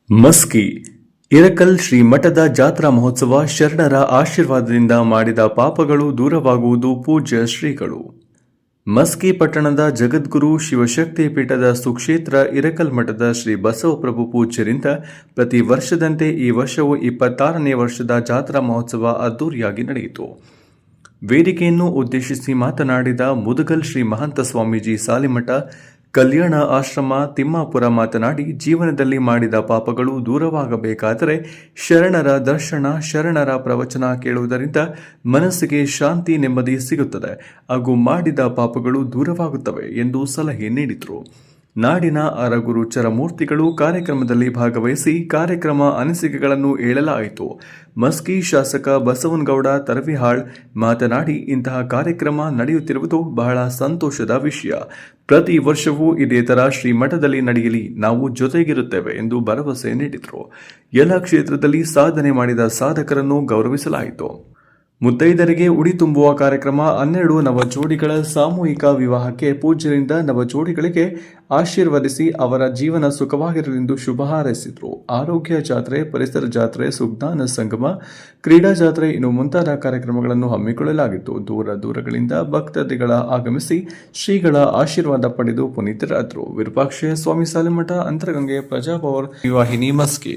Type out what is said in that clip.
ಮಸ್ಕಿ ಇರಕಲ್ ಶ್ರೀ ಮಠದ ಜಾತ್ರಾ ಮಹೋತ್ಸವ ಶರಣರ ಆಶೀರ್ವಾದದಿಂದ ಮಾಡಿದ ಪಾಪಗಳು ದೂರವಾಗುವುದು ಪೂಜ್ಯ ಶ್ರೀಗಳು. ಮಸ್ಕಿ ಪಟ್ಟಣದ ಜಗದ್ಗುರು ಶಿವಶಕ್ತಿ ಪೀಠದ ಸುಕ್ಷೇತ್ರ ಇರಕಲ್ ಮಠದ ಶ್ರೀ ಬಸವಪ್ರಭು ಪೂಜ್ಯರಿಂದ ಪ್ರತಿ ವರ್ಷದಂತೆ ಈ ವರ್ಷವೂ 26ನೇ ವರ್ಷದ ಜಾತ್ರಾ ಮಹೋತ್ಸವ ಅದ್ದೂರಿಯಾಗಿ ನಡೆಯಿತು. ವೇದಿಕೆಯನ್ನು ಉದ್ದೇಶಿಸಿ ಮಾತನಾಡಿದ ಮುದಗಲ್ ಶ್ರೀ ಮಹಂತ ಸ್ವಾಮೀಜಿ ಸಾಲಿಮಠ ಕಲ್ಯಾಣ ಆಶ್ರಮ ತಿಮ್ಮಾಪುರ ಮಾತನಾಡಿ, ಜೀವನದಲ್ಲಿ ಮಾಡಿದ ಪಾಪಗಳು ದೂರವಾಗಬೇಕಾದರೆ ಶರಣರ ದರ್ಶನ, ಶರಣರ ಪ್ರವಚನ ಕೇಳುವುದರಿಂದ ಮನಸ್ಸಿಗೆ ಶಾಂತಿ, ನೆಮ್ಮದಿ ಸಿಗುತ್ತದೆ ಹಾಗೂ ಮಾಡಿದ ಪಾಪಗಳು ದೂರವಾಗುತ್ತವೆ ಎಂದು ಸಲಹೆ ನೀಡಿದರು. ನಾಡಿನ ಅರಗುರು ಚರಮೂರ್ತಿಗಳು ಕಾರ್ಯಕ್ರಮದಲ್ಲಿ ಭಾಗವಹಿಸಿ ಕಾರ್ಯಕ್ರಮ ಅನಿಸಿಕೆಗಳನ್ನು ಹೇಳಲಾಯಿತು. ಮಸ್ಕಿ ಶಾಸಕ ಬಸವನಗೌಡ ತರವಿಹಾಳ್ ಮಾತನಾಡಿ, ಇಂತಹ ಕಾರ್ಯಕ್ರಮ ನಡೆಯುತ್ತಿರುವುದು ಬಹಳ ಸಂತೋಷದ ವಿಷಯ. ಪ್ರತಿ ವರ್ಷವೂ ಇದೇ ತರ ಶ್ರೀಮಠದಲ್ಲಿ ನಡೆಯಲಿ, ನಾವು ಜೊತೆಗಿರುತ್ತೇವೆ ಎಂದು ಭರವಸೆ ನೀಡಿದರು. ಎಲ್ಲ ಕ್ಷೇತ್ರದಲ್ಲಿ ಸಾಧನೆ ಮಾಡಿದ ಸಾಧಕರನ್ನು ಗೌರವಿಸಲಾಯಿತು. ಮುತ್ತೈದರಿಗೆ ಉಡಿ ತುಂಬುವ ಕಾರ್ಯಕ್ರಮ, 12 ನವ ಜೋಡಿಗಳ ಸಾಮೂಹಿಕ ವಿವಾಹಕ್ಕೆ ಪೂಜ್ಯರಿಂದ ನವ ಜೋಡಿಗಳಿಗೆ ಆಶೀರ್ವದಿಸಿ ಅವರ ಜೀವನ ಸುಖವಾಗಿರಲೆಂದು ಶುಭ ಹಾರೈಸಿದರು. ಆರೋಗ್ಯ ಜಾತ್ರೆ, ಪರಿಸರ ಜಾತ್ರೆ, ಸುಜ್ಞಾನ ಸಂಗಮ, ಕ್ರೀಡಾ ಜಾತ್ರೆ ಇನ್ನು ಮುಂತಾದ ಕಾರ್ಯಕ್ರಮಗಳನ್ನು ಹಮ್ಮಿಕೊಳ್ಳಲಾಗಿತ್ತು. ದೂರಗಳಿಂದ ಭಕ್ತಾದಿಗಳ ಆಗಮಿಸಿ ಶ್ರೀಗಳ ಆಶೀರ್ವಾದ ಪಡೆದು ಪುನೀತರಾದರು. ವಿರೂಪಾಕ್ಷ ಸ್ವಾಮಿ ಸಾಲಿಮಠ, ಅಂತರಗಂಗೆ, ಪ್ರಜಾಪವರ್, ವಿವಾಹಿನಿ ಮಸ್ಕಿ.